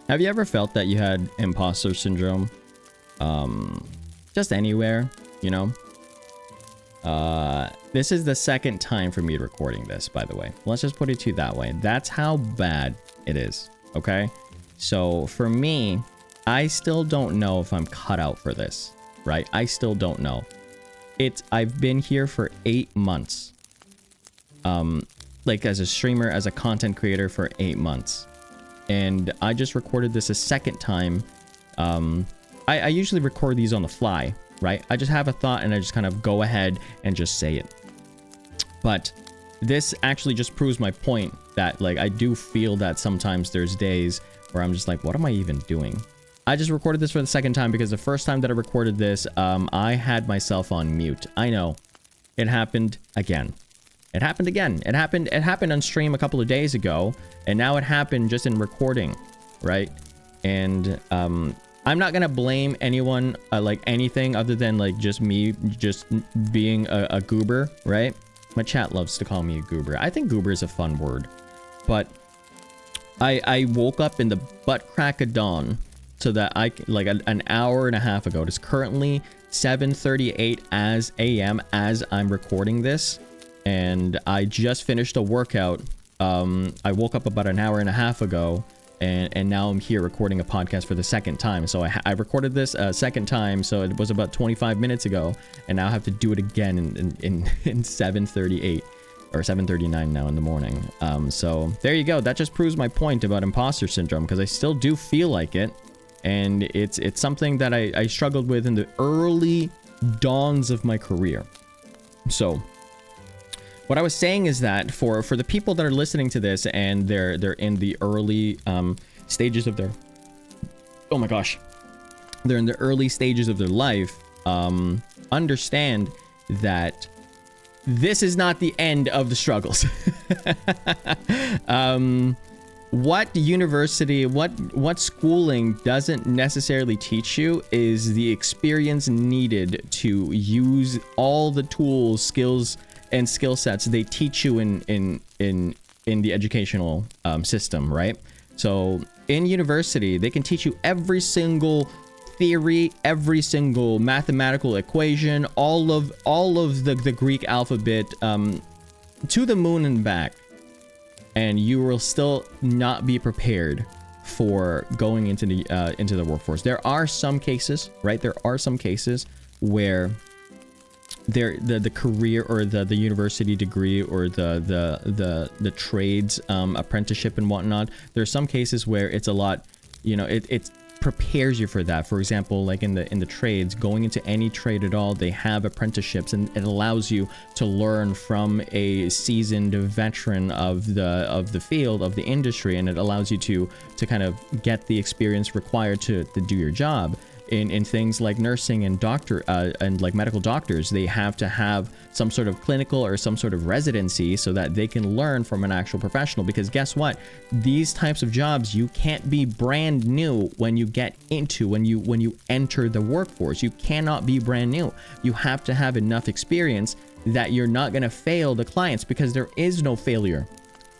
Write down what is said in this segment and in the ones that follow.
Have you ever felt that you had imposter syndrome? Just anywhere, you know? This is the second time for me recording this, by the way. Let's just put it to you that way. That's how bad it is, okay? So for me, I still don't know if I'm cut out for this, right? I still don't know. I've been here for 8 months. Like as a streamer, as a content creator for 8 months. And I just recorded this a second time. I usually record these on the fly, right? I just have a thought and I just kind of go ahead and just say it. But this actually just proves my point that, like, I do feel that sometimes there's days where I'm just like, what am I even doing? I just recorded this for the second time because the first time that I recorded this, I had myself on mute. I know. It happened again. It happened again. It happened on stream a couple of days ago, and now it happened just in recording, right? And I'm not gonna blame anyone, like anything other than like just me just being a goober, right? My chat loves to call me a goober. I think goober is a fun word, but I woke up in the butt crack of dawn so that like an hour and a half ago. It is currently 7:38 a.m. as I'm recording this, and I just finished a workout. I woke up about an hour and a half ago, and now I'm here recording a podcast for the second time. So I recorded this a second time, so it was about 25 minutes ago, and now I have to do it again in 7:38 or 7:39 now in the morning. So there you go. That just proves my point about imposter syndrome, because I still do feel like it, and it's something that I struggled with in the early dawns of my career. So what I was saying is that for the people that are listening to this and they're in the early stages of their, oh my gosh, they're in the early stages of their life, understand that this is not the end of the struggles. What university, what schooling doesn't necessarily teach you is the experience needed to use all the tools, skills, and skill sets they teach you in the educational system, right? So in university, they can teach you every single theory, every single mathematical equation, all of the Greek alphabet to the moon and back, and you will still not be prepared for going into the workforce. There are some cases, right? There are some cases where the career or the university degree or the trades apprenticeship and whatnot, there are some cases where it's a lot, you know, it prepares you for that. For example, like in the trades, going into any trade at all, they have apprenticeships, and it allows you to learn from a seasoned veteran of the field, of the industry, and it allows you to kind of get the experience required to do your job. In things like nursing and doctor and like medical doctors, they have to have some sort of clinical or some sort of residency so that they can learn from an actual professional. Because guess what? These types of jobs, you can't be brand new when you get into, when you enter the workforce. You cannot be brand new. You have to have enough experience that you're not going to fail the clients, because there is no failure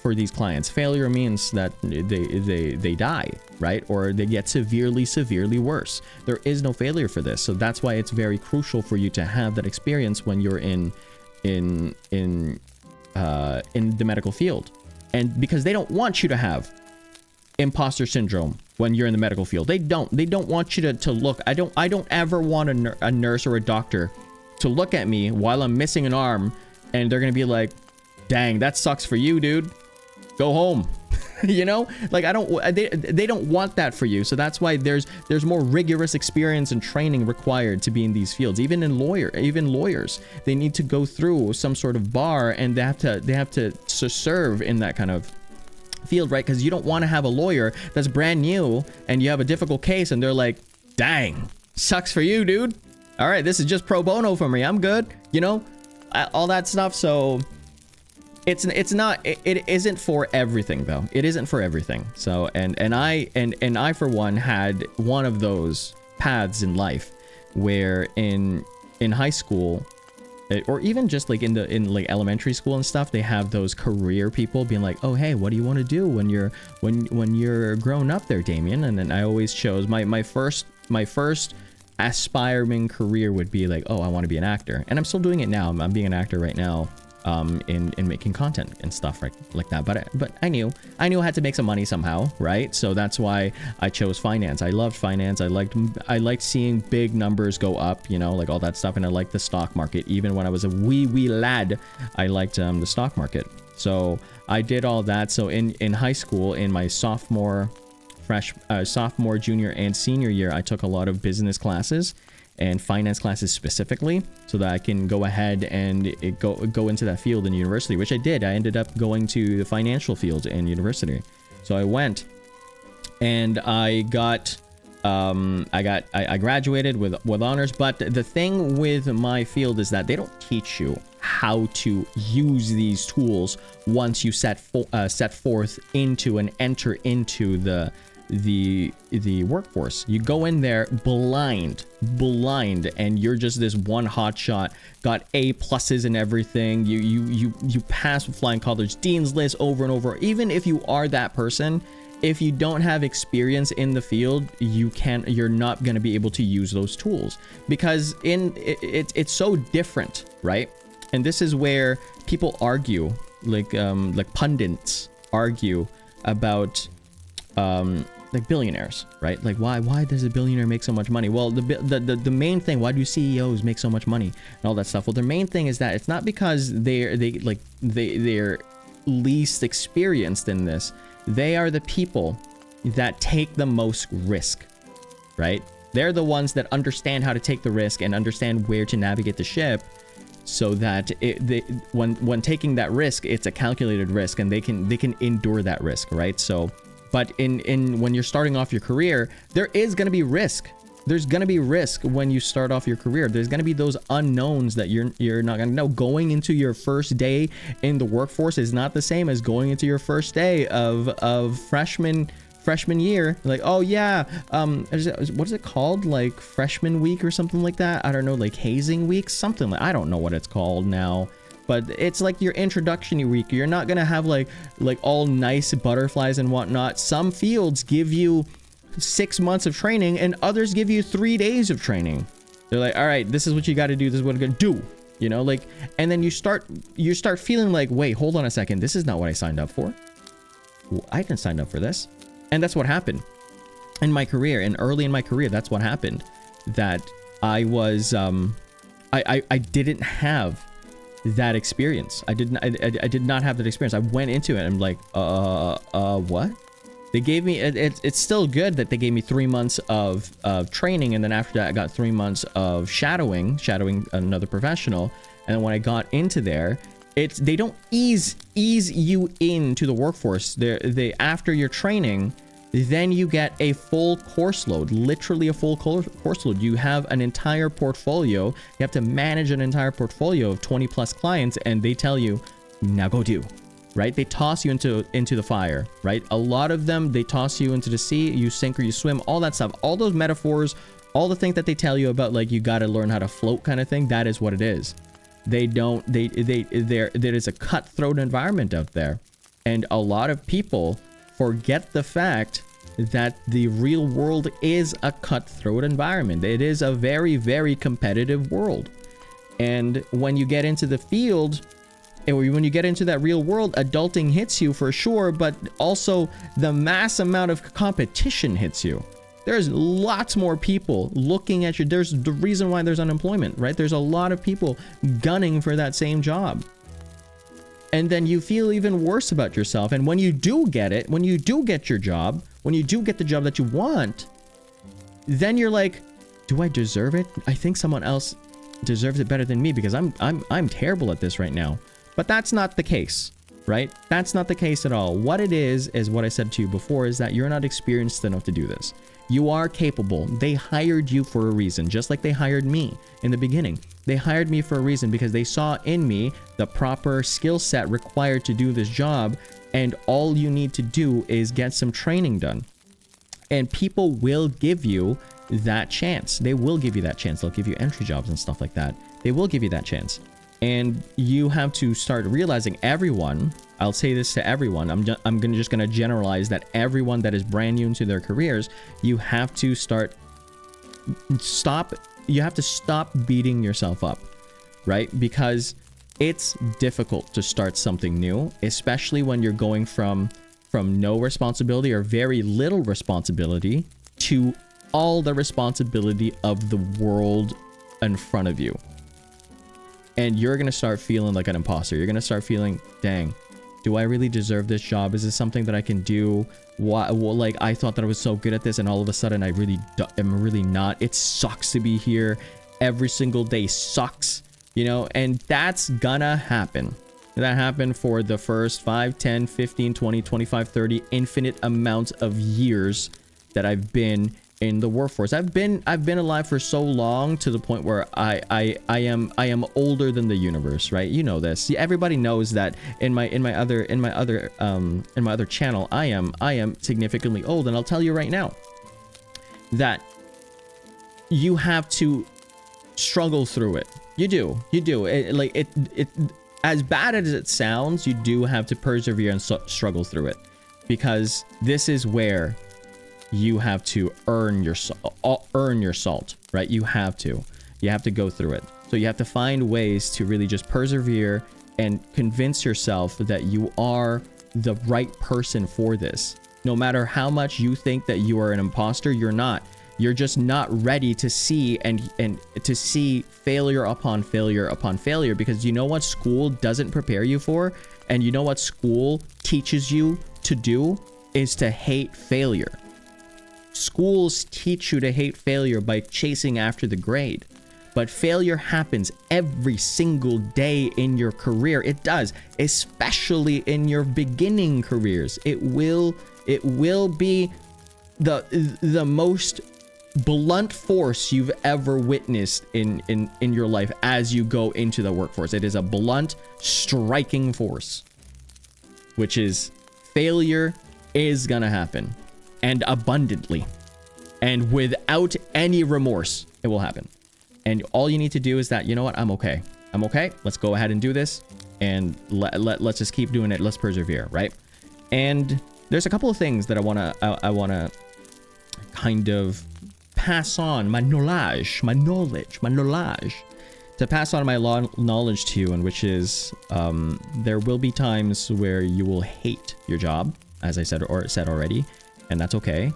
for these clients. Failure means that they die, right? Or they get severely worse. There is no failure for this. So that's why it's very crucial for you to have that experience when you're in the medical field. And because they don't want you to have imposter syndrome when you're in the medical field. They don't want you to look. I don't ever want a nurse or a doctor to look at me while I'm missing an arm and they're gonna be like, dang, that sucks for you, dude. Go home. You know, like they don't want that for you. So that's why there's more rigorous experience and training required to be in these fields. Even lawyers, they need to go through some sort of bar, and they have to serve in that kind of field, right? Because you don't want to have a lawyer that's brand new and you have a difficult case and they're like, dang, sucks for you, dude. All right, this is just pro bono for me. I'm good. You know, all that stuff. So it isn't for everything, though. It isn't for everything. So and I for one had one of those paths in life where in high school or even just like in like elementary school and stuff, they have those career people being like, oh hey, what do you want to do when you're grown up there, Damien? And then I always chose my first aspiring career would be like, oh, I want to be an actor, and I'm still doing it now. I'm being an actor right now, in making content and stuff like that. But I knew I had to make some money somehow, right? So that's why I chose finance. I loved finance. I liked seeing big numbers go up, you know, like all that stuff, and I liked the stock market. Even when I was a wee lad, I liked the stock market. So I did all that. So in high school, in my sophomore, junior, and senior year, I took a lot of business classes and finance classes specifically, so that I can go ahead and go into that field in university, which I did. I ended up going to the financial field in university. So I went, and I graduated with honors. But the thing with my field is that they don't teach you how to use these tools once you set forth into and enter into the workforce. You go in there blind, and you're just this one hotshot, got A+ and everything. You pass with flying colors, dean's list over and over. Even if you are that person, if you don't have experience in the field, you're not going to be able to use those tools, because it's so different, right? And this is where people argue, like pundits argue about like billionaires, right? Like why does a billionaire make so much money? Well, the main thing, why do CEOs make so much money and all that stuff? Well, the main thing is that it's not because they're least experienced in this. They are the people that take the most risk, right? They're the ones that understand how to take the risk and understand where to navigate the ship, so that when taking that risk, it's a calculated risk, and they can endure that risk, right? So, but when you're starting off your career, there is going to be risk. There's going to be risk when you start off your career. There's going to be those unknowns that you're not going to know. Going into your first day in the workforce is not the same as going into your first day of freshman year. Like, oh yeah, what is it called? Like freshman week or something like that? I don't know, like hazing week, something like, I don't know what it's called now. But it's like your introduction week. You're not gonna have like all nice butterflies and whatnot. Some fields give you 6 months of training, and others give you 3 days of training. They're like, all right, this is what you got to do. This is what I'm gonna do. You know, like, and then you start feeling like, wait, hold on a second. This is not what I signed up for. Well, I didn't sign up for this. And that's what happened in my career, and early in my career. That's what happened. That I was, I didn't have that experience. I did not have that experience. I went into it and I'm like, what? They gave me, it's still good that they gave me 3 months of training, and then after that I got 3 months of shadowing another professional. And then when I got into there, they don't ease you into the workforce. They after your training, then you get a full course load, literally a full course load. You have an entire portfolio. You have to manage an entire portfolio of 20+ clients, and they tell you, now go do, right? They toss you into the fire, right? A lot of them, they toss you into the sea, you sink or you swim, all that stuff, all those metaphors, all the things that they tell you about, like, you got to learn how to float kind of thing. That is what it is. There is a cutthroat environment out there, and a lot of people forget the fact that the real world is a cutthroat environment. It is a very, very competitive world. And when you get into the field, and when you get into that real world, adulting hits you for sure, but also the mass amount of competition hits you. There's lots more people looking at you. There's the reason why there's unemployment, right? There's a lot of people gunning for that same job. And then you feel even worse about yourself. And when you do get it, when you do get your job, when you do get the job that you want, then you're like, do I deserve it? I think someone else deserves it better than me, because I'm terrible at this right now. But that's not the case, right? That's not the case at all. What it is what I said to you before, is that you're not experienced enough to do this. You are capable. They hired you for a reason, just like they hired me in the beginning. They hired me for a reason because they saw in me the proper skill set required to do this job, and all you need to do is get some training done. And people will give you that chance. They will give you that chance. They'll give you entry jobs and stuff like that. They will give you that chance. And you have to start realizing everyone, I'll say this to everyone, I'm just gonna generalize that everyone that is brand new into their careers, you have to stop beating yourself up, right? Because it's difficult to start something new, especially when you're going from no responsibility or very little responsibility to all the responsibility of the world in front of you. And you're going to start feeling like an imposter. You're going to start feeling, dang, do I really deserve this job? Is this something that I can do? Why, well, like, I thought that I was so good at this, and all of a sudden I really am really not. It sucks to be here. Every single day sucks, you know, and that's gonna happen. That happened for the first 5, 10, 15, 20, 25, 30, infinite amounts of years that I've been in the workforce. I've been alive for so long, to the point where I am older than the universe, right? You know this. Everybody knows that in my other channel, I am significantly old, and I'll tell you right now that you have to struggle through it. You do. It as bad as it sounds, you do have to persevere and struggle through it, because this is where you have to earn your salt, right? You have to go through it. So you have to find ways to really just persevere and convince yourself that you are the right person for this. No matter how much you think that you are an imposter, you're not. You're just not ready to see and to see failure upon failure upon failure, because you know what school doesn't prepare you for, and you know what school teaches you to do is to hate failure. Schools teach you to hate failure by chasing after the grade, but failure happens every single day in your career. It does, especially in your beginning careers. It will be the most blunt force you've ever witnessed in your life as you go into the workforce. It is a blunt, striking force, which is failure is gonna happen, and abundantly, and without any remorse. It will happen, and all you need to do is that, you know what, I'm okay, let's go ahead and do this, and let's just keep doing it. Let's persevere, right? And there's a couple of things that I wanna kind of pass on my knowledge to pass on my knowledge to you, and which is there will be times where you will hate your job, as I said already, and that's okay.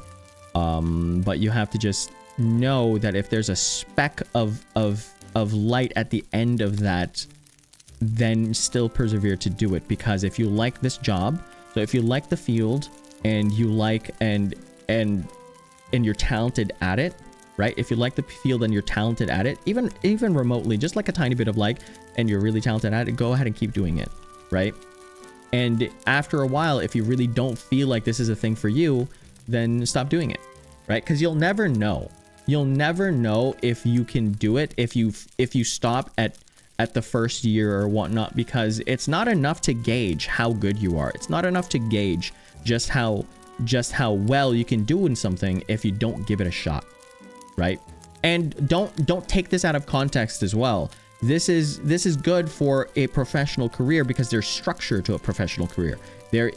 But you have to just know that if there's a speck of light at the end of that, then still persevere to do it. Because if you like this job, so if you like the field, and you like and you're talented at it, right? If you like the field and you're talented at it, even remotely, just like a tiny bit of like, and you're really talented at it, go ahead and keep doing it, right? And after a while, if you really don't feel like this is a thing for you, then stop doing it, right? Because you'll never know. You'll never know if you can do it if you stop at the first year or whatnot, because it's not enough to gauge how good you are. It's not enough to gauge just how well you can do in something if you don't give it a shot, right? And don't take this out of context as well. This is good for a professional career, because there's structure to a professional career. There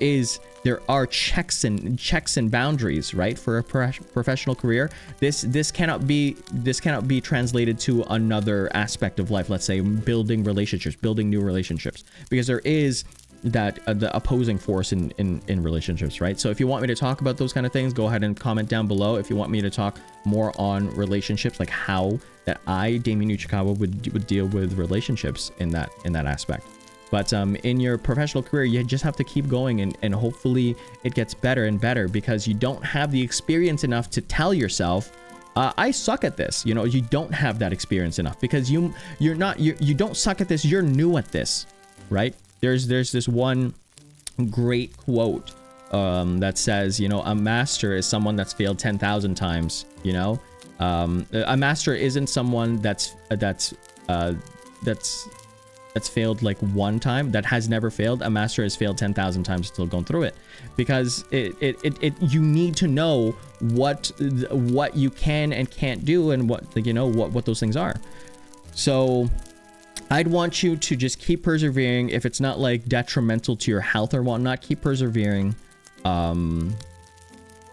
are checks and boundaries, right? For a professional career, this cannot be translated to another aspect of life. Let's say building new relationships, because there is that the opposing force in relationships, right? So if you want me to talk about those kind of things, go ahead and comment down below. If you want me to talk more on relationships, like how that Damien Uchikawa would deal with relationships in that aspect. But in your professional career, you just have to keep going, and hopefully it gets better and better, because you don't have the experience enough to tell yourself, I suck at this. You know, you don't have that experience enough, because you don't suck at this, you're new at this, right? There's this one great quote that says, you know, a master is someone that's failed 10,000 times. You know, a master isn't someone that's failed like one time, that has never failed. A master has failed 10,000 times, still going through it, because you need to know what you can and can't do, and what, you know, what those things are. So I'd want you to just keep persevering. If it's not like detrimental to your health or whatnot, keep persevering. And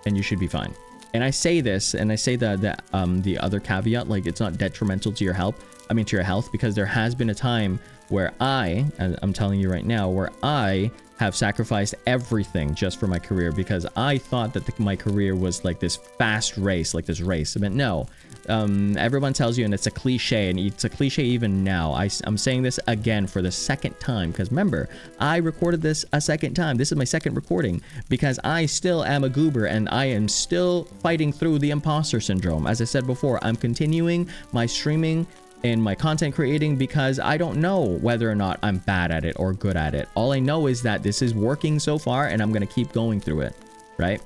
you should be fine. And I say this, and I say that the other caveat, like it's not detrimental to your health. I mean, to your health, because there has been a time where I'm telling you right now, where I have sacrificed everything just for my career, because I thought that my career was like this fast race, like this race. But no, everyone tells you, and it's a cliche, and it's a cliche even now. I'm saying this again for the second time, because remember, I recorded this a second time. This is my second recording, because I still am a goober, and I am still fighting through the imposter syndrome. As I said before, I'm continuing my streaming and my content creating because I don't know whether or not I'm bad at it or good at it. All I know is that this is working so far, and I'm gonna keep going through it, right?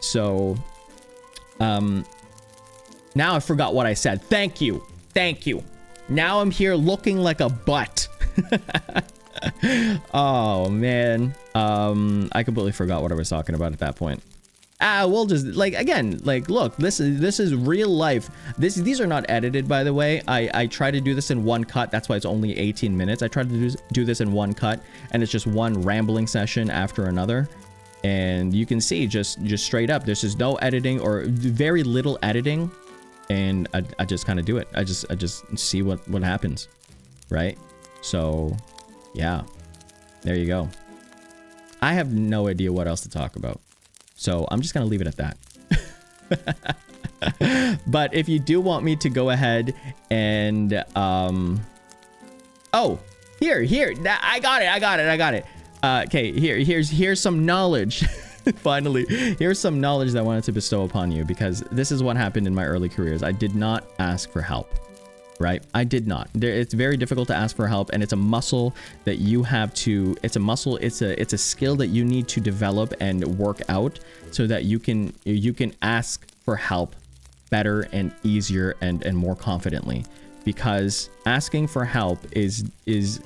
So now I forgot what I said. Thank you. Now I'm here looking like a butt. Oh man, I completely forgot what I was talking about at that point. We'll just, like, again, like, look, this is real life. These are not edited, by the way. I try to do this in one cut. That's why it's only 18 minutes. I try to do this in one cut, and it's just one rambling session after another. And you can see just straight up, there's just no editing or very little editing. And I just kind of do it. I just see what happens, right? So yeah, there you go. I have no idea what else to talk about. So I'm just going to leave it at that. But if you do want me to go ahead and, oh, here, I got it. Okay, here's some knowledge. Finally, here's some knowledge that I wanted to bestow upon you, because this is what happened in my early careers. I did not ask for help. Right? I did not. It's very difficult to ask for help, and it's a muscle that you have to, it's a skill that you need to develop and work out so that you can ask for help better and easier and more confidently. Because asking for help is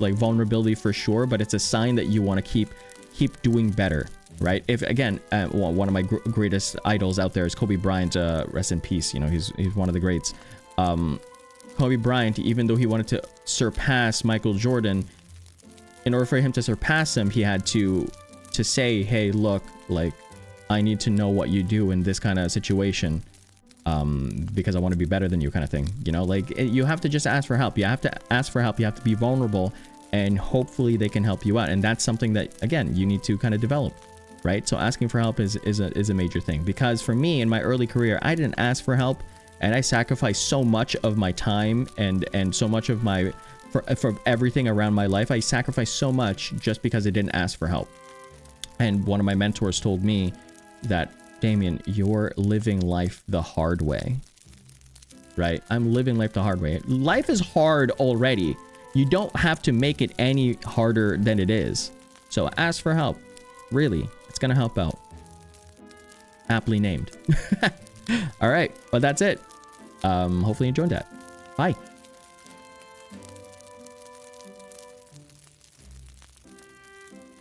like vulnerability for sure, but it's a sign that you want to keep doing better, right? If again, one of my greatest idols out there is Kobe Bryant, rest in peace, you know, he's one of the greats. Kobe Bryant, even though he wanted to surpass Michael Jordan, in order for him to surpass him, he had to say, hey, look, like, I need to know what you do in this kind of situation, because I want to be better than you, kind of thing. You know, like, you have to just ask for help. You have to ask for help. You have to be vulnerable, and hopefully they can help you out. And that's something that, again, you need to kind of develop, right? So asking for help is a major thing, because for me in my early career, I didn't ask for help. And I sacrificed so much of my time and so much of my, for everything around my life. I sacrificed so much just because I didn't ask for help. And one of my mentors told me that, Damien, you're living life the hard way, right? I'm living life the hard way. Life is hard already. You don't have to make it any harder than it is. So ask for help. Really, it's going to help out. Aptly named. All right, but that's it. Hopefully you enjoyed that. Bye.